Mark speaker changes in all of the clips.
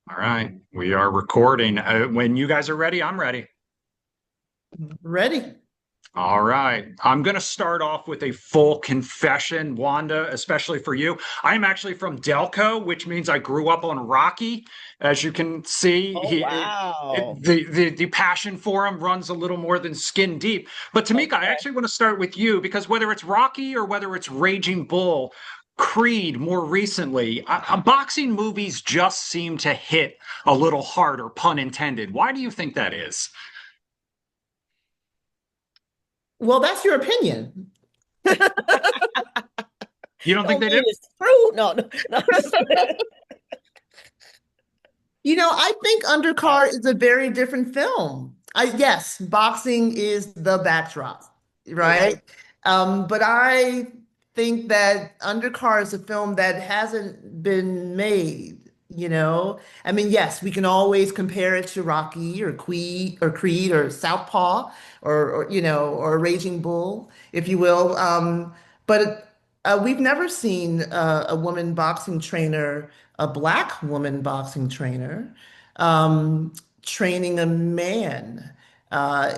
Speaker 1: All right, we are recording. When you guys are ready, I'm ready.
Speaker 2: Ready?
Speaker 1: All right, I'm going to start off with a full confession, Wanda, especially for you. I'm actually from Delco, which means I grew up on Rocky. As you can see,
Speaker 2: Oh, wow.
Speaker 1: the passion for him runs a little more than skin deep. But Tamika, I
Speaker 2: Okay.
Speaker 1: actually want to start with you because whether it's Rocky or whether it's Raging Bull, Creed more recently, boxing movies just seem to hit a little harder, pun intended. Why do you think that is?
Speaker 2: Well, that's your opinion.
Speaker 1: You don't think
Speaker 2: Don't
Speaker 1: they do?
Speaker 2: mean it's true. No, no, no. I think Undercard is a very different film. Yes, boxing is the backdrop,
Speaker 1: Okay.
Speaker 2: right? But I think that Undercard is a film that hasn't been made, I mean, yes, we can always compare it to Rocky or Creed or Southpaw or Raging Bull, if you will. But we've never seen a woman boxing trainer, a black woman boxing trainer, um, training a man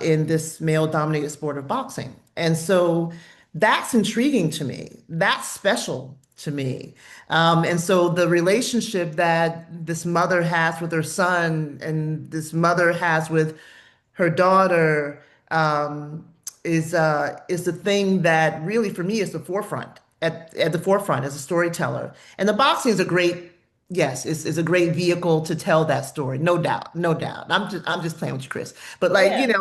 Speaker 2: in this male-dominated sport of boxing. And so that's intriguing to me. That's special to me. And so the relationship that this mother has with her son and this mother has with her daughter um, is the thing that really for me is the forefront at the forefront as a storyteller. And the boxing is a great yes, it's a great vehicle to tell that story, no doubt, no doubt. I'm just playing with you, Chris. But like
Speaker 1: Yeah.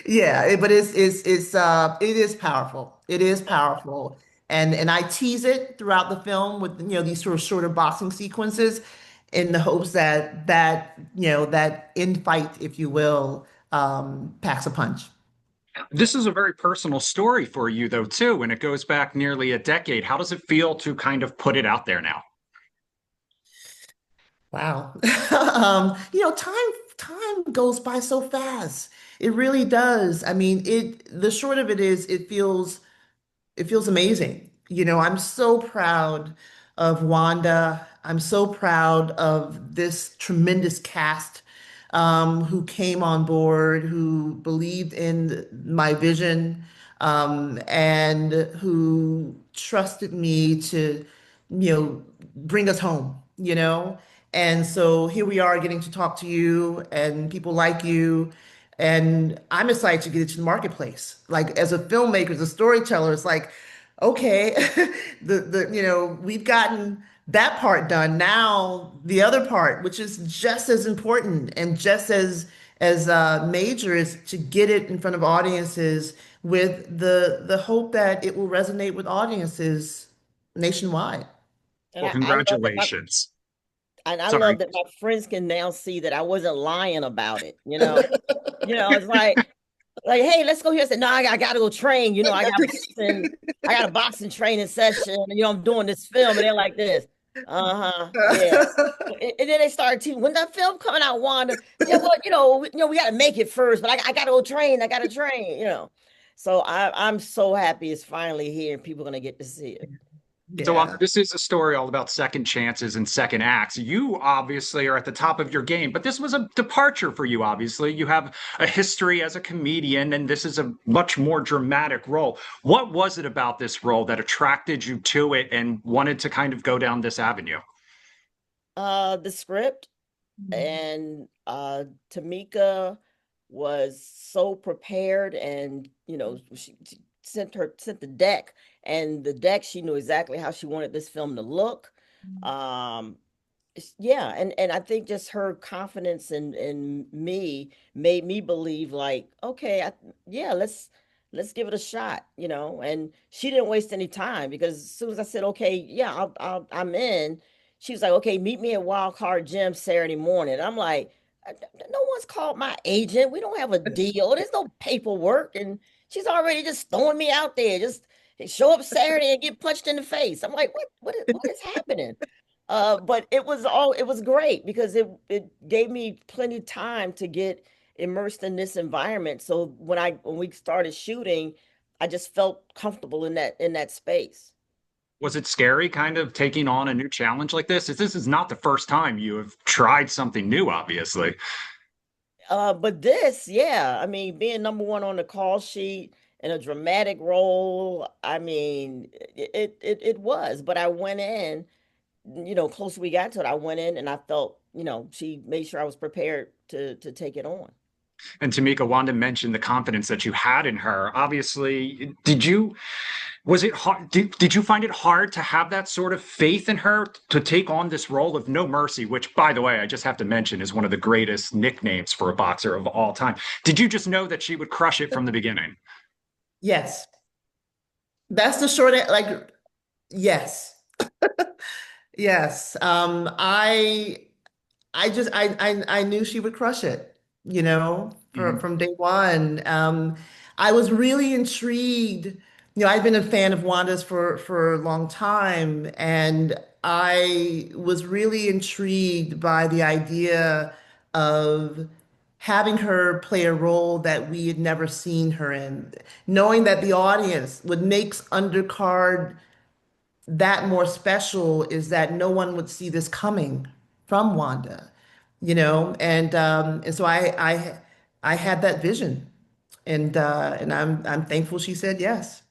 Speaker 2: yeah, but it is powerful. It is powerful. And I tease it throughout the film with these sort of shorter boxing sequences in the hopes that in fight, if you will, packs a punch.
Speaker 1: This is a very personal story for you, though, too, and it goes back nearly a decade. How does it feel to kind of put it out there now?
Speaker 2: Wow. Time goes by so fast. It really does. I mean, the short of it is it feels amazing. I'm so proud of Wanda. I'm so proud of this tremendous cast who came on board, who believed in my vision, and who trusted me to, bring us home. And so here we are getting to talk to you and people like you. And I'm excited to get it to the marketplace. Like as a filmmaker, as a storyteller, it's like, okay, we've gotten that part done. Now the other part, which is just as important and just as major, is to get it in front of audiences with the hope that it will resonate with audiences nationwide.
Speaker 1: Well,
Speaker 3: I love that
Speaker 1: congratulations.
Speaker 3: I
Speaker 1: Sorry.
Speaker 3: love that my friends can now see that I wasn't lying about it. It's like, hey, let's go here. I said, no, I gotta go train. I got a boxing training session. I'm doing this film, and they're like this. Uh-huh. Yeah. And then they started to, when that film coming out, Wanda, yeah, well, we gotta make it first, but I gotta go train. I gotta train. So I'm so happy it's finally here and people are gonna get to see it.
Speaker 1: So
Speaker 2: Yeah.
Speaker 1: this is a story all about second chances and second acts. You obviously are at the top of your game, but this was a departure for you, obviously. You have a history as a comedian, and this is a much more dramatic role. What was it about this role that attracted you to it and wanted to kind of go down this avenue?
Speaker 3: The script and Tamika was so prepared and she sent the deck, and the deck she knew exactly how she wanted this film to look. um yeah, and I think just her confidence in me made me believe like, okay, yeah, let's give it a shot. And she didn't waste any time, because as soon as I said, okay, yeah, I'm in, she was like, okay, meet me at Wild Card Gym Saturday morning. And I'm like, no one's called my agent. We don't have a deal. There's no paperwork. And she's already just throwing me out there. Just show up Saturday and get punched in the face. I'm like, what is happening? But it was great because it gave me plenty of time to get immersed in this environment. So when we started shooting, I just felt comfortable in that space.
Speaker 1: Was it scary kind of taking on a new challenge like this? This is not the first time you have tried something new, obviously.
Speaker 3: But this, yeah, I mean, being number one on the call sheet in a dramatic role, I mean, it was. But I went in, closer we got to it, I went in and I felt, she made sure I was prepared to take it on.
Speaker 1: And Tamika, Wanda mentioned the confidence that you had in her. Obviously, was it hard? Did you find it hard to have that sort of faith in her to take on this role of No Mercy, which, by the way, I just have to mention is one of the greatest nicknames for a boxer of all time? Did you just know that she would crush it from the beginning?
Speaker 2: Yes. That's the like, yes. Yes. I knew she would crush it,
Speaker 1: Mhm.
Speaker 2: from day one. I was really intrigued. I've been a fan of Wanda's for a long time, and I was really intrigued by the idea of having her play a role that we had never seen her in, knowing that the audience, what makes Undercard that more special is that no one would see this coming from Wanda, and so I had that vision, and I'm thankful she said yes.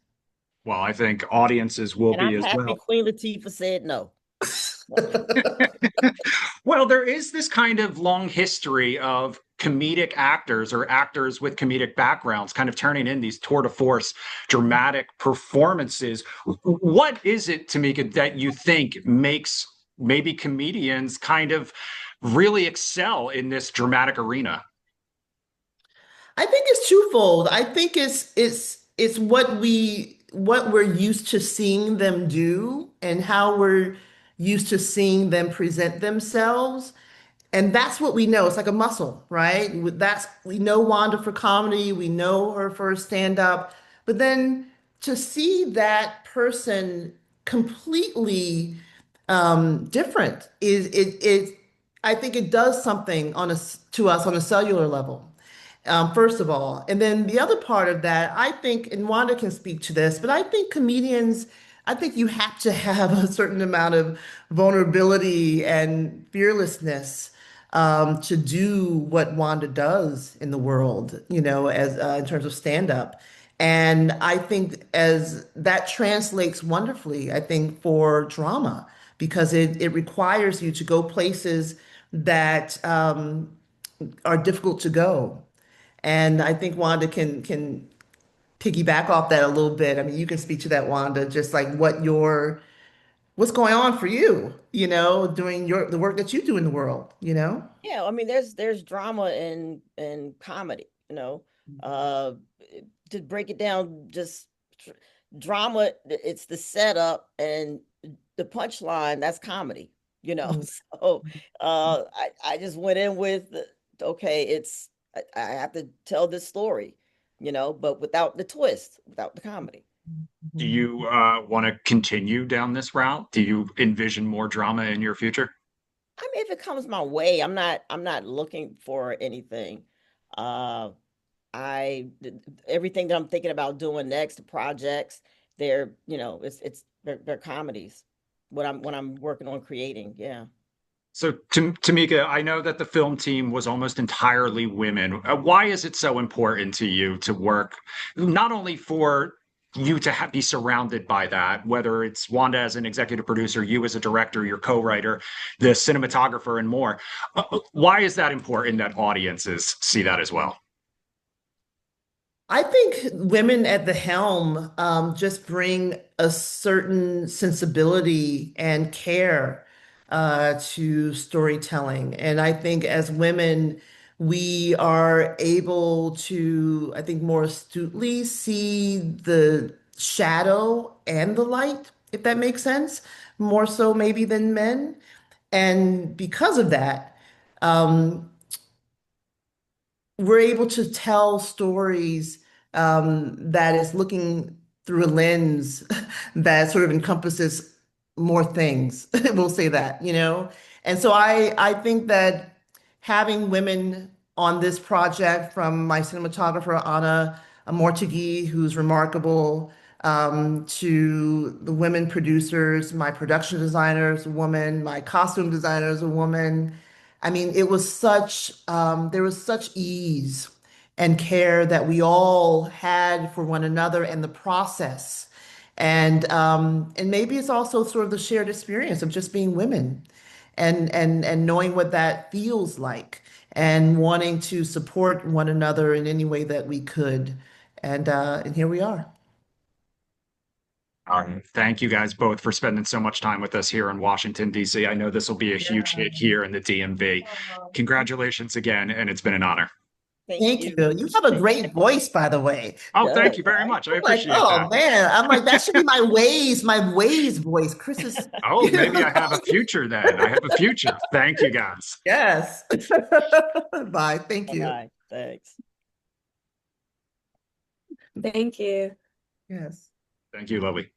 Speaker 1: Well, I think audiences will
Speaker 3: And
Speaker 1: be
Speaker 3: I'm
Speaker 1: as
Speaker 3: happy
Speaker 1: well.
Speaker 3: Queen Latifah said no. So,
Speaker 1: Well, there is this kind of long history of comedic actors or actors with comedic backgrounds kind of turning in these tour de force dramatic performances. What is it, Tamika, that you think makes maybe comedians kind of really excel in this dramatic arena?
Speaker 2: I think it's twofold. I think it's what we're used to seeing them do and how we're used to seeing them present themselves. And that's what we know. It's like a muscle, right? We know Wanda for comedy, we know her for stand up, but then to see that person completely different is I think it does something to us on a cellular level. First of all. And then the other part of that, I think, and Wanda can speak to this, but I think comedians, I think you have to have a certain amount of vulnerability and fearlessness to do what Wanda does in the world, as in terms of stand up. And I think as that translates wonderfully, I think for drama, because it requires you to go places that are difficult to go. And I think Wanda can piggyback off that a little bit. I mean, you can speak to that, Wanda, just like what's going on for you, doing the work that you do in the world.
Speaker 3: yeah, I mean, there's drama in comedy, Uh, to break it down, just drama, it's the setup and the punchline, that's comedy.
Speaker 2: Mhm.
Speaker 3: So I just went in with okay, I have to tell this story, but without the twist, without the comedy.
Speaker 1: Do
Speaker 2: Mhm.
Speaker 1: you want to continue down this route? Do you envision more drama in your future?
Speaker 3: I mean, if it comes my way, I'm not looking for anything. Uh everything that I'm thinking about doing next, the projects, they're comedies. What I'm working on creating, yeah.
Speaker 1: So, Tamika, I know that the film team was almost entirely women. Why is it so important to you to work not only for you to be surrounded by that, whether it's Wanda as an executive producer, you as a director, your co-writer, the cinematographer, and more? Why is that important that audiences see that as well?
Speaker 2: I think women at the helm just bring a certain sensibility and care to storytelling. And I think as women, we are able to, I think, more astutely see the shadow and the light, if that makes sense, more so maybe than men. And because of that, um, we're able to tell stories that is looking through a lens that sort of encompasses more things. We'll say that. And so I think that having women on this project, from my cinematographer Anna Mortigi, who's remarkable, to the women producers. My production designer is a woman, my costume designer is a woman. I mean, it was such, there was such ease and care that we all had for one another and the process. And maybe it's also sort of the shared experience of just being women and knowing what that feels like and wanting to support one another in any way that we could. And here we are.
Speaker 1: Thank you guys both for spending so much time with us here in Washington, D.C. I know this will be a huge
Speaker 2: Yeah.
Speaker 1: hit here in the DMV. Congratulations again, and it's been an honor.
Speaker 3: Thank
Speaker 2: Thank
Speaker 3: you.
Speaker 2: you. You have a great voice, by the way.
Speaker 1: Oh, thank
Speaker 3: Does,
Speaker 1: you very
Speaker 3: right?
Speaker 1: much. I
Speaker 2: I'm like,
Speaker 1: appreciate
Speaker 2: oh
Speaker 1: that.
Speaker 2: man. I'm like, that should be my Waze voice. Chris is,
Speaker 1: Oh,
Speaker 2: you
Speaker 1: maybe
Speaker 2: know,
Speaker 1: I have a future then. I have a future. Thank you guys.
Speaker 2: yes. Bye. Thank you.
Speaker 3: Bye-bye. Thanks.
Speaker 4: Thank you.
Speaker 2: Yes.
Speaker 1: Thank you, Lily.